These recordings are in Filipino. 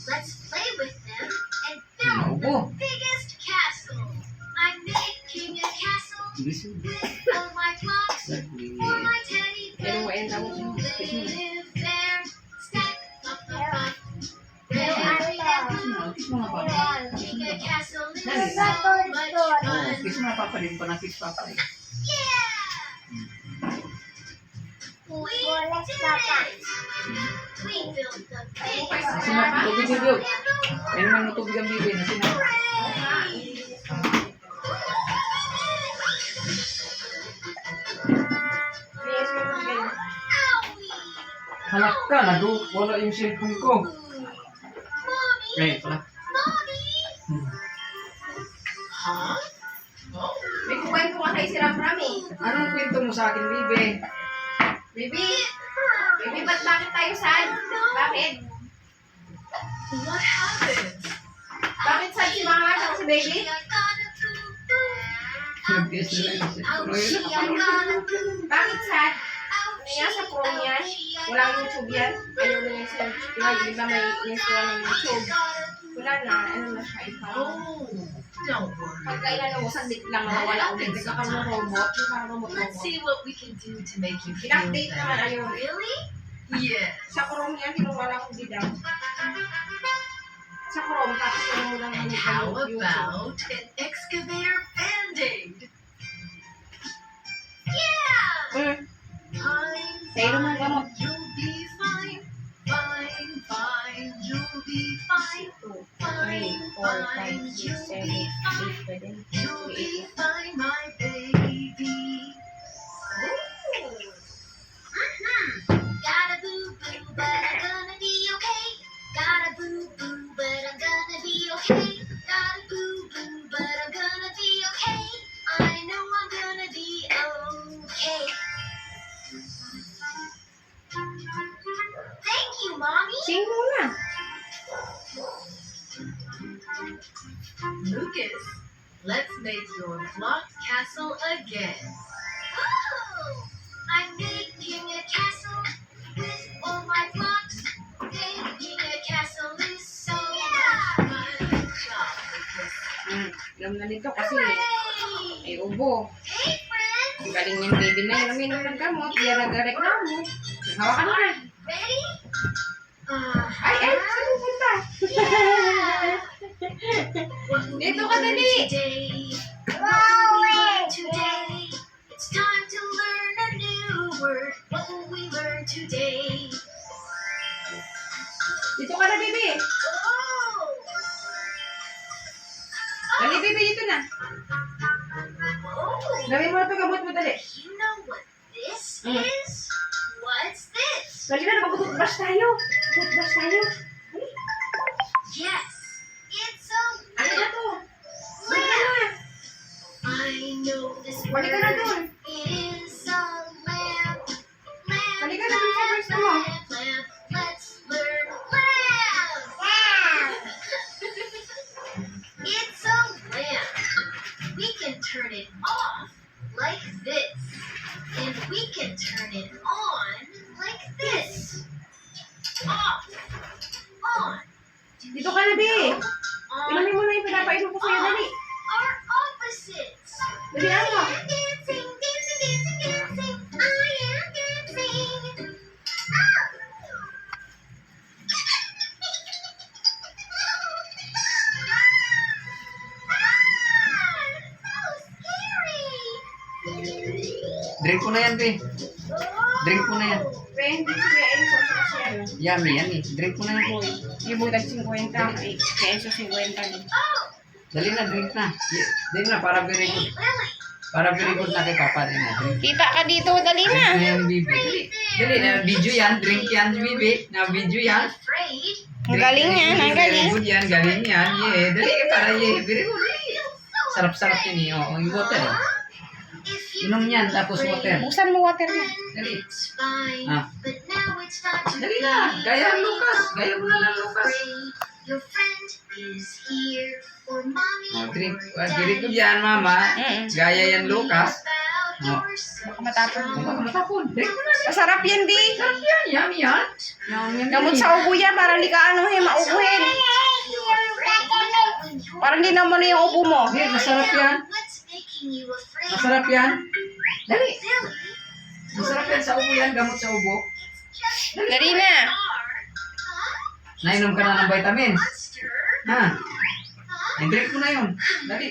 Let's play with them and build the biggest castle. I'm making a castle with all my blocks, all my teddy bears who live there. Stack up, bury them. Making a castle is so much fun. Kiss mo papa din po na kiss papa. Yeah! We did it! We built the biggest Sinap, tubig yung bilog. May naman tubig ang bibi na sinap. Halak ka, wala yung cellphone ko. Eh, pala. May kukwento ka kay Sir Rami. Anong kwento mo sa akin, bibi? Baby, bakit tayo sad? Bakit? What happened? Bakit sad si mama at si baby? Nag-guess na lang kasi. Bakit sad? Kaya sa prom yan, walang YouTube yan. Ayaw na yung sa YouTube. Di ba may install ng YouTube? Wala na, ano na siya, ipa. Don't worry. Pagkailan mo, saglit lang nawala ulit. Nagkakaroon ng robot, Let's see what we can do to make you feel In-update naman better. ayaw. Really? Yeah. Sa Chrome yan, kinuwala ko bidang. Sa Chrome, tapos yung lang And how about an excavator band-aid? Yeah! Fine, Sa'yo naman fine, gamot. you'll be fine. Fine, fine, you'll be fine. Fine, fine, you'll be fine. You'll be fine, my baby. Got a boo-boo, but I'm gonna be okay. Got a boo-boo, but I'm gonna be okay. Got a boo-boo, but I'm gonna be okay. I know I'm gonna be okay. Thank you, Mommy. Sing muna. Lucas, let's make your block castle again. Oh, I'm making a castle with all my blocks. Making a castle is so much fun. Alam na nito kasi Hooray! ay ubo. Hey, friends! Ang galing yung baby na yun. Uminom ng gamot. Yan ang reklamo. Hawakan mo na. Ready? Ay, saan pupunta? Dito ka dali. Today, it's time to learn a new word. What will we learn today? Dito ka na, baby. Oh! Dali, baby, dito na. Oh! Gawin mo na ito, gamot mo, dali. You know what this Mm. is? What's this? Dali na, mag-toothbrush tayo. Toothbrush tayo. Yes, it's a Ano na to? Balik ka lamp. na. I know this word. Balik ka na doon. It is a lamp. Lamp, Balik ka na doon sa verse mo. lamp. Let's learn lamp. It's a lamp. We can turn it off like this. And we can turn it on like this. Off. On. Dito ka na, baby. On. Inumin mo na yung pinapainom ko sa'yo, dali. Are opposites. Dali, ano? I am dancing, dancing, dancing, dancing. I am dancing. Oh! So scary. Drink ko na yan, be. Drink mo na yan. Friend, dito si Kuya Enzo. Siya. Yummy, yan eh. Drink mo na yan, boy. Yung budag 50. Kay Enzo 50 din. Oh, Dali na, drink na. Dali na, para very hey, good. Lily. Para very good na kay Papa din na. Drink. Kita ka dito, dali Drink na. na yan, bibi. Dali. Dali na, video yan. Drink yan, bibi. Na video yan. Afraid. Ang galing yan, ang galing. Very good yan, galing yan. Yeah, dali, para yeah. Very good. Sarap-sarap yun eh. Oh, yung water eh. Inom yan, tapos water. Buksan mo water niya. Dali. It's fine, Ah. but now it's time to Dali na. Gaya ang Lucas. Gaya mo na lang, Lucas. Your friend is here for mommy Oh, drink. or Diri ko yan, mama. Gaya yan, Lucas. Oh. Baka matapon. Baka matapon. Drink mo na. Masarap yan, di. Sarap yan. Yummy yan. Yummy yan. Gamot sa ubo yan, para hindi ka maubuhin. Parang hindi naman yung ubo mo. Hindi, masarap yan. What's making you afraid? Masarap yan. Dali. Silly. Masarap yan sa ubo yan. Gamot sa ubo. Dali na. Huh? Nainom ka na ng vitamins. Monster? Ha? Huh? Drink mo na yun. Dali.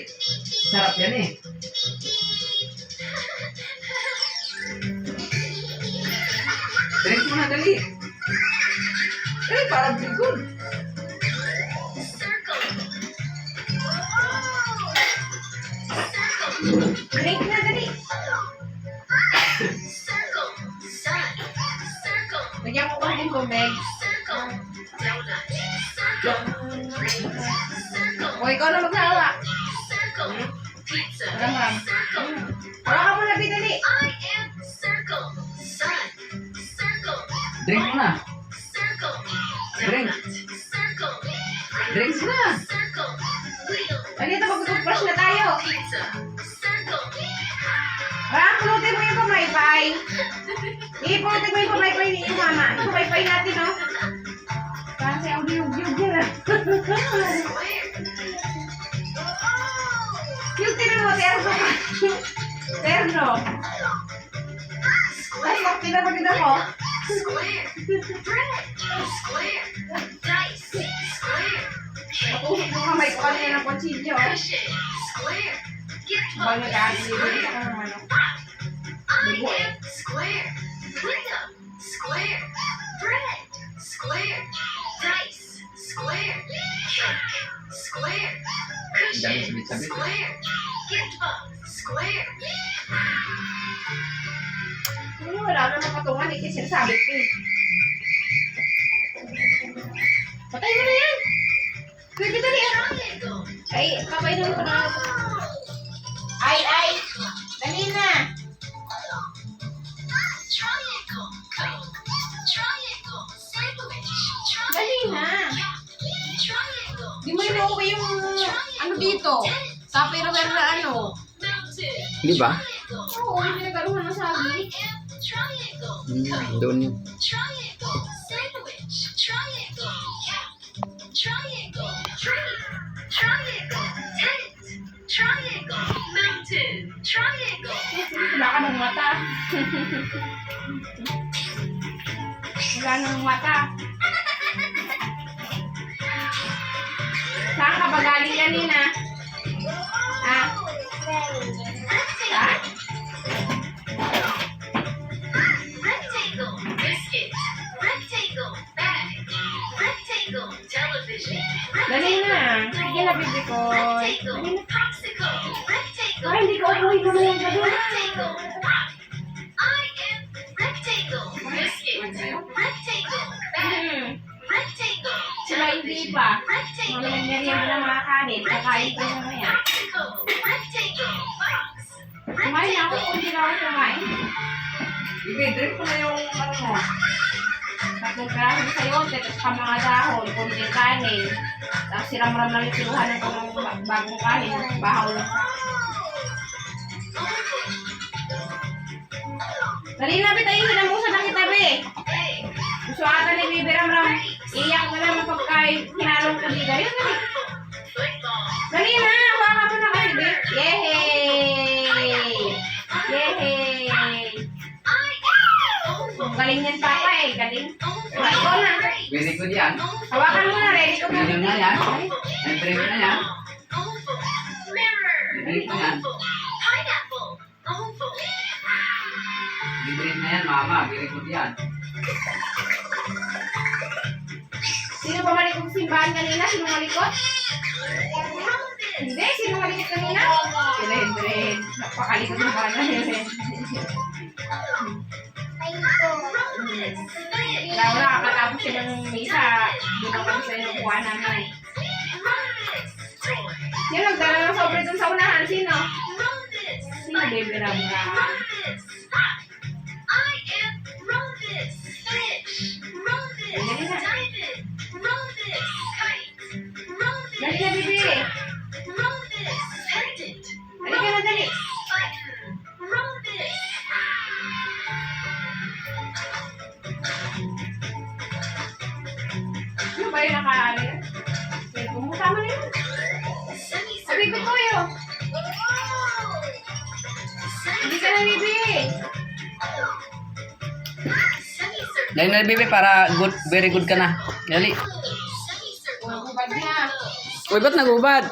Sarap yan eh. Drink mo na, dali. Dali, para good. Circle. Drink na, dali. Circle. Sun. Circle. Lagyan ko pa din tubig. Circle. Donut. Circle. Grapes. Circle. O, ikaw na maghawa. Circle. Pizza. Ram-ram. Circle. Wala ka muna, dali. I am circle. Sun. Circle. Drink mo na. Circle. Drink. Donut. Circle. Drink mo na. Circle. Wheel. Dito, mag-toothbrush na tayo. Pizza. Circle. Ram, pulutin mo yung pamaypay. Ipulutin mo yung pamaypay ni mama. Yung pamaypay natin, no? Kasi ang biyog-biyog yan. Square. Yung tinan mo, terno. Terno. Tapos, tinan mo. Square. Bread. Square. Dice. Square. Matusok mo kamay ko kanina ng kutsilyo. Cushion. Square. Gift Bang box. nag-aasin sa ano. I am square. Window. Square. Bread. Square. Dice. Square. Cake. Square. Cushion. Sabit-sabit. Square. Gift box. Square. Wala na nakatungan, eh, kasi sinasabi ko eh. Patay mo na yan! Pwede dali ah! Triangle. Ay, kapainan ko na. Ay! Dali na! Triangle. Coke. Triangle. Sandwich. Dali na! Triangle. Di mo inuwi yung ano dito. Tupperware na ano. Mountain. Di ba? Oo, hindi nagkaroon ng sabi. Triangle. Doon yun. Triangle. Sandwich. Triangle. Cat. Triangle. Tree. Triangle. Tent. Triangle. Mountain. Triangle. Wala ka ng mata. Wala ng mata. Saan ka ba galing kanina? Ha? Ha? Rectangle. Biscuit. Rectangle. Bag. Rectangle. Television. Dali na. Sige na, bibi ko. Rectangle. Dali na. Popsicle. Rectangle. Ay, hindi ko umuwi naman yung gano'n. Rectangle. I am rectangle. Biscuit. Rectangle. Bag. Rectangle. Sila hindi pa. Rectangle. Mga nangyarihan na mga kanin. Kakain ko yung mga yan. Popsicle. Rectangle. Box. Kumain na ako kung hindi na ako kumain. Sige, drink mo na yung ano mo. Tatlong peraso sa yote, tapos ka mga dahon, kunting kanin. Tapos siram-ram lang yung pinuhanan ko ng bagong kanin. Bahaw lang. Dali na, bitayin hinamusan na kita, be. Gusto ata ni Bibi Ramram. Iyak na naman pagkain. Hinalong ko di. Dali na, dali. Dali na, baka mo na kasi, be. Yehey! Yehey! Galing yan, papa eh. Galing. Ikaw na. Very good yan. Hawakan mo na, ready ko na. Ganyan na yan. And drink na yan. Mirror. Drink na yan. Pineapple. Oval. Drink na yan, mama. Very good yan. Sino ba malikot sa simbahan kanina? Sino malikot? Hindi, sino malikot kanina? Sila Hendren. Napakalikot ng bana ni Hendren. Wala, kakatapos sila ng misa. Doon ang kami sa inukuha namin. Sino nagdala ng sobre dun sa unahan? Sino? Si na, baby Ramram. Rhombus. I am Rhombus. Fish. Rhombus. Diamond. Rhombus. Kite. Rhombus. Dali na, baby. Rhombus. Pendant. Halika na, dali. Button. Rhombus. Ano ba yung nakaano yan? Pumunta mo na yun. Sabi ko yun. Hindi ka na, baby. Dali na, baby, para good, very good ka na. Dali. Huwag ko ba niya? Uy, ba't nagubad?